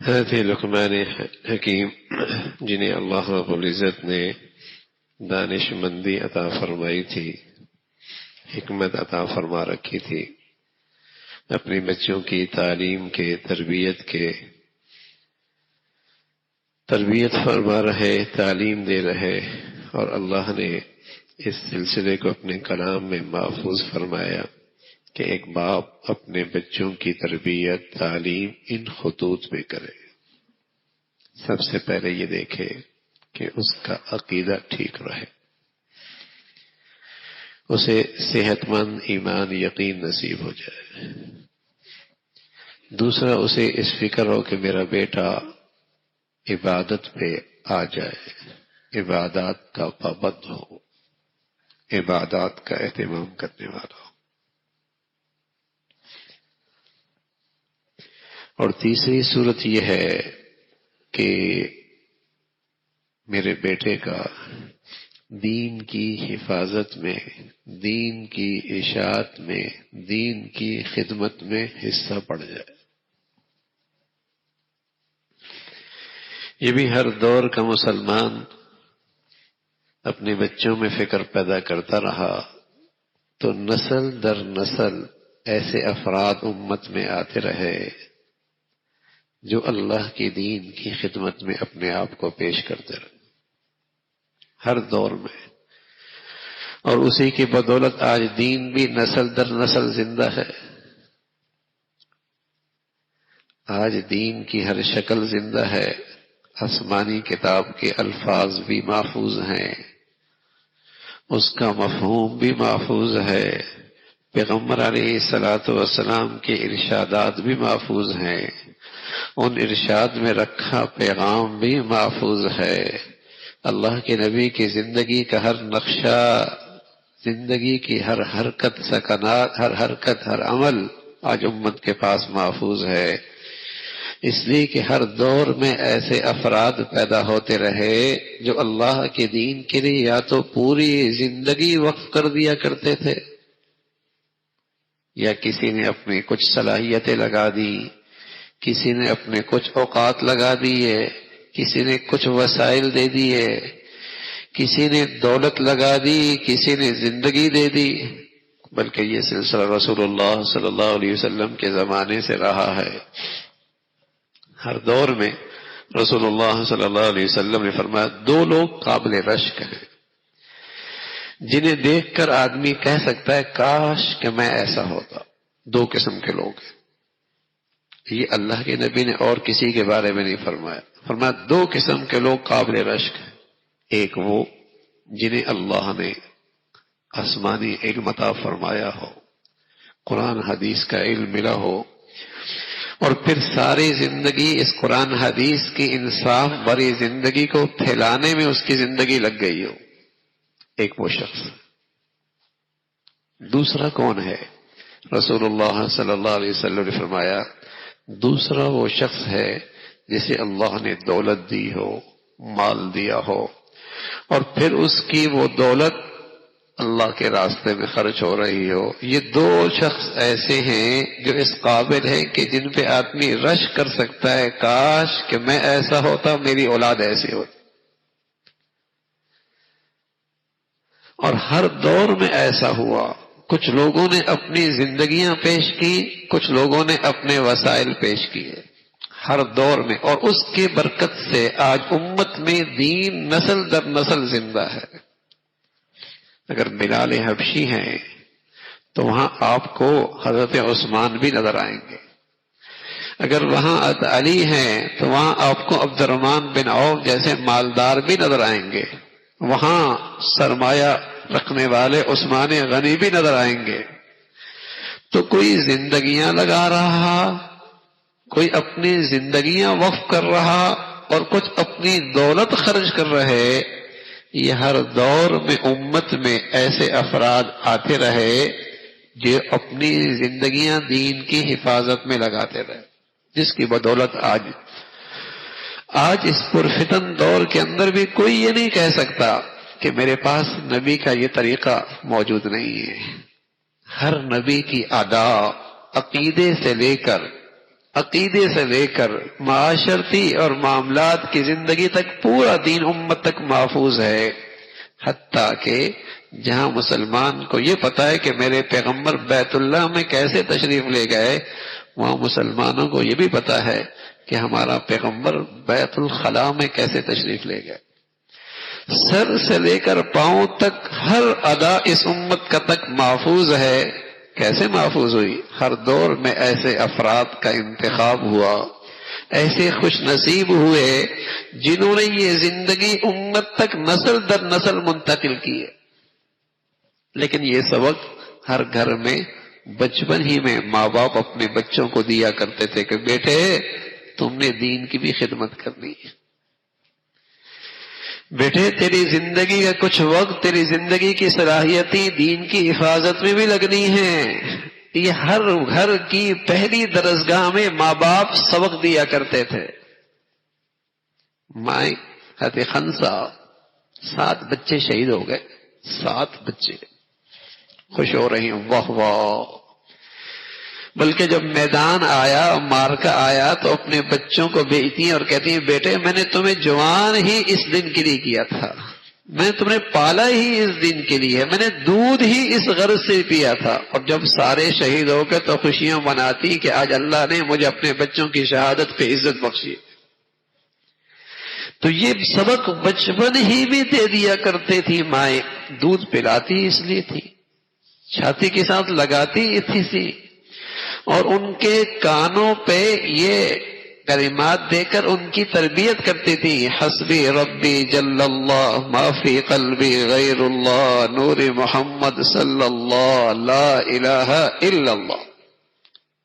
حضرت لقمان حکیم جنہیں اللہ رب العزت نے دانش مندی عطا فرمائی تھی، حکمت عطا فرما رکھی تھی، اپنی بچوں کی تعلیم کے تربیت فرما رہے، تعلیم دے رہے، اور اللہ نے اس سلسلے کو اپنے کلام میں محفوظ فرمایا کہ ایک باپ اپنے بچوں کی تربیت تعلیم ان خطوط میں کرے۔ سب سے پہلے یہ دیکھے کہ اس کا عقیدہ ٹھیک رہے، اسے صحت مند ایمان یقین نصیب ہو جائے۔ دوسرا، اسے اس فکر ہو کہ میرا بیٹا عبادت پہ آ جائے، عبادات کا پابند ہو، عبادات کا اہتمام کرنے والا ہو۔ اور تیسری صورت یہ ہے کہ میرے بیٹے کا دین کی حفاظت میں، دین کی اشاعت میں، دین کی خدمت میں حصہ پڑ جائے۔ یہ بھی ہر دور کا مسلمان اپنے بچوں میں فکر پیدا کرتا رہا تو نسل در نسل ایسے افراد امت میں آتے رہے جو اللہ کی دین کی خدمت میں اپنے آپ کو پیش کرتے رہے ہر دور میں، اور اسی کی بدولت آج دین بھی نسل در نسل زندہ ہے۔ آج دین کی ہر شکل زندہ ہے، آسمانی کتاب کے الفاظ بھی محفوظ ہیں، اس کا مفہوم بھی محفوظ ہے، پیغمبر علیہ الصلاۃ والسلام کے ارشادات بھی محفوظ ہیں، ان ارشاد میں رکھا پیغام بھی محفوظ ہے۔ اللہ کے نبی کی زندگی کا ہر نقشہ، زندگی کی ہر حرکت سکنات، ہر حرکت، ہر عمل آج امت کے پاس محفوظ ہے، اس لیے کہ ہر دور میں ایسے افراد پیدا ہوتے رہے جو اللہ کے دین کے لیے یا تو پوری زندگی وقف کر دیا کرتے تھے، یا کسی نے اپنی کچھ صلاحیتیں لگا دی، کسی نے اپنے کچھ اوقات لگا دیے، کسی نے کچھ وسائل دے دیے، کسی نے دولت لگا دی، کسی نے زندگی دے دی، بلکہ یہ سلسلہ رسول اللہ صلی اللہ علیہ وسلم کے زمانے سے رہا ہے۔ ہر دور میں رسول اللہ صلی اللہ علیہ وسلم نے فرمایا دو لوگ قابل رشک ہیں جنہیں دیکھ کر آدمی کہہ سکتا ہے کاش کہ میں ایسا ہوتا۔ دو قسم کے لوگ ہیں، یہ اللہ کے نبی نے اور کسی کے بارے میں نہیں فرمایا، فرمایا دو قسم کے لوگ قابل رشک ہیں۔ ایک وہ جنہیں اللہ نے آسمانی علم عطا فرمایا ہو، قرآن حدیث کا علم ملا ہو، اور پھر ساری زندگی اس قرآن حدیث کی انصاف بری زندگی کو پھیلانے میں اس کی زندگی لگ گئی ہو، ایک وہ شخص۔ دوسرا کون ہے؟ رسول اللہ صلی اللہ علیہ وسلم نے فرمایا دوسرا وہ شخص ہے جسے اللہ نے دولت دی ہو، مال دیا ہو، اور پھر اس کی وہ دولت اللہ کے راستے میں خرچ ہو رہی ہو۔ یہ دو شخص ایسے ہیں جو اس قابل ہیں کہ جن پہ آدمی رش کر سکتا ہے کاش کہ میں ایسا ہوتا، میری اولاد ایسی ہوتی۔ اور ہر دور میں ایسا ہوا، کچھ لوگوں نے اپنی زندگیاں پیش کی، کچھ لوگوں نے اپنے وسائل پیش کیے، ہر دور میں، اور اس کی برکت سے آج امت میں دین نسل در نسل زندہ ہے۔ اگر بلال حبشی ہیں تو وہاں آپ کو حضرت عثمان بھی نظر آئیں گے، اگر وہاں علی ہیں تو وہاں آپ کو عبد الرحمن بن عوف جیسے مالدار بھی نظر آئیں گے، وہاں سرمایہ رکھنے والے عثمان غنی بھی نظر آئیں گے۔ تو کوئی زندگیاں لگا رہا، کوئی اپنی زندگیاں وقف کر رہا، اور کچھ اپنی دولت خرچ کر رہے۔ یہ ہر دور میں امت میں ایسے افراد آتے رہے جو اپنی زندگیاں دین کی حفاظت میں لگاتے رہے، جس کی بدولت آج اس پرفتن دور کے اندر بھی کوئی یہ نہیں کہہ سکتا کہ میرے پاس نبی کا یہ طریقہ موجود نہیں ہے۔ ہر نبی کی ادا عقیدے سے لے کر عقیدے سے لے کر معاشرتی اور معاملات کی زندگی تک پورا دین امت تک محفوظ ہے، حتیٰ کہ جہاں مسلمان کو یہ پتا ہے کہ میرے پیغمبر بیت اللہ میں کیسے تشریف لے گئے، وہاں مسلمانوں کو یہ بھی پتا ہے کہ ہمارا پیغمبر بیت الخلاء میں کیسے تشریف لے گئے۔ سر سے لے کر پاؤں تک ہر ادا اس امت کا تک محفوظ ہے۔ کیسے محفوظ ہوئی؟ ہر دور میں ایسے افراد کا انتخاب ہوا، ایسے خوش نصیب ہوئے جنہوں نے یہ زندگی امت تک نسل در نسل منتقل کی ہے۔ لیکن یہ سبق ہر گھر میں بچپن ہی میں ماں باپ اپنے بچوں کو دیا کرتے تھے کہ بیٹے تم نے دین کی بھی خدمت کرنی ہے، بیٹے تیری زندگی کا کچھ وقت تیری زندگی کی صلاحیتیں دین کی حفاظت میں بھی لگنی ہیں۔ یہ ہر گھر کی پہلی درسگاہ میں ماں باپ سبق دیا کرتے تھے۔ مائیں حضرت خنسا 7 بچے شہید ہو گئے، 7 بچے، خوش ہو رہی ہیں، واہ واہ۔ بلکہ جب میدان آیا، مارکا آیا، تو اپنے بچوں کو بھیجتی ہیں اور کہتی ہیں بیٹے میں نے تمہیں جوان ہی اس دن کے لیے کیا تھا، میں نے تمہیں پالا ہی اس دن کے لیے، میں نے دودھ ہی اس غرض سے پیا تھا۔ اور جب سارے شہید ہو گئے تو خوشیاں مناتی کہ آج اللہ نے مجھے اپنے بچوں کی شہادت پہ عزت بخشی۔ تو یہ سبق بچپن ہی میں دے دیا کرتے تھی مائیں، دودھ پلاتی اس لیے تھی، چھاتی کے ساتھ لگاتی تھی، اور ان کے کانوں پہ یہ کلمات دے کر ان کی تربیت کرتی تھی، حسبی ربی جل اللہ ما فی قلبی غیر اللہ نور محمد صلی اللہ لا الہ الا اللہ۔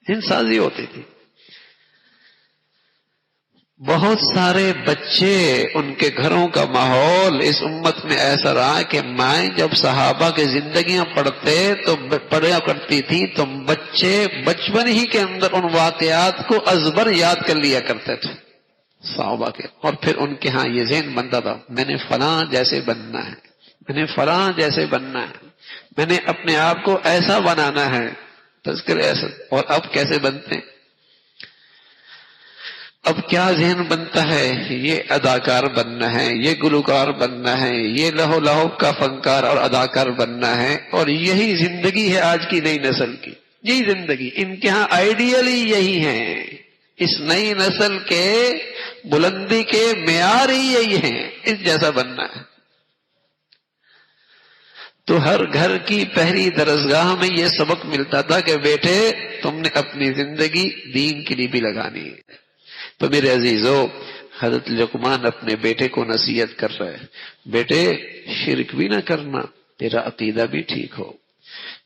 ہند سازی ہوتی تھی۔ بہت سارے بچے، ان کے گھروں کا ماحول اس امت میں ایسا رہا کہ مائیں جب صحابہ کی زندگیاں پڑھا کرتی تھی تو بچے بچپن ہی کے اندر ان واقعات کو ازبر یاد کر لیا کرتے تھے صحابہ کے، اور پھر ان کے ہاں یہ ذہن بنتا تھا میں نے فلاں جیسے بننا ہے، میں نے فلاں جیسے بننا ہے، میں نے اپنے آپ کو ایسا بنانا ہے، تذکر ایسا۔ اور اب کیسے بنتے ہیں؟ اب کیا ذہن بنتا ہے؟ یہ اداکار بننا ہے، یہ گلوکار بننا ہے، یہ لہو کا فنکار اور اداکار بننا ہے، اور یہی زندگی ہے آج کی نئی نسل کی، یہی زندگی ان کے ہاں آئیڈیل ہی یہی ہے، اس نئی نسل کے بلندی کے معیار ہی یہی ہیں، اس جیسا بننا ہے۔ تو ہر گھر کی پہلی درسگاہ میں یہ سبق ملتا تھا کہ بیٹے تم نے اپنی زندگی دین کے لیے بھی لگانی ہے۔ تو میرے عزیزو، حضرت لقمان اپنے بیٹے کو نصیحت کر رہے ہیں، بیٹے شرک بھی نہ کرنا، تیرا عقیدہ بھی ٹھیک ہو،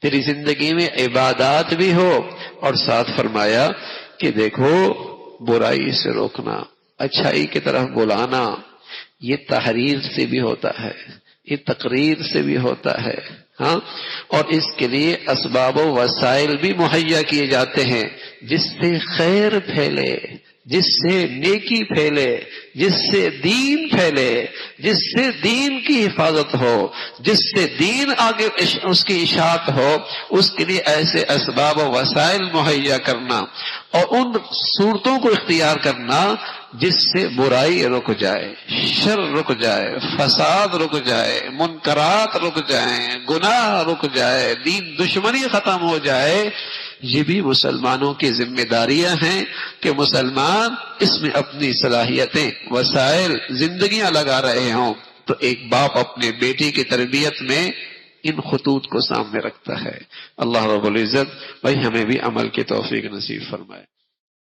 تیری زندگی میں عبادات بھی ہو، اور ساتھ فرمایا کہ دیکھو برائی سے روکنا، اچھائی کی طرف بلانا، یہ تحریر سے بھی ہوتا ہے، یہ تقریر سے بھی ہوتا ہے، ہاں، اور اس کے لیے اسباب و وسائل بھی مہیا کیے جاتے ہیں جس سے خیر پھیلے، جس سے نیکی پھیلے، جس سے دین پھیلے، جس سے دین کی حفاظت ہو، جس سے دین آگے اس کی اشاعت ہو، اس کے لیے ایسے اسباب و وسائل مہیا کرنا اور ان صورتوں کو اختیار کرنا جس سے برائی رک جائے، شر رک جائے، فساد رک جائے، منکرات رک جائیں، گناہ رک جائے، دین دشمنی ختم ہو جائے۔ یہ بھی مسلمانوں کی ذمہ داریاں ہیں کہ مسلمان اس میں اپنی صلاحیتیں، وسائل، زندگیاں لگا رہے ہوں۔ تو ایک باپ اپنے بیٹی کی تربیت میں ان خطوط کو سامنے رکھتا ہے۔ اللہ رب العزت بھائی ہمیں بھی عمل کی توفیق نصیب فرمائے۔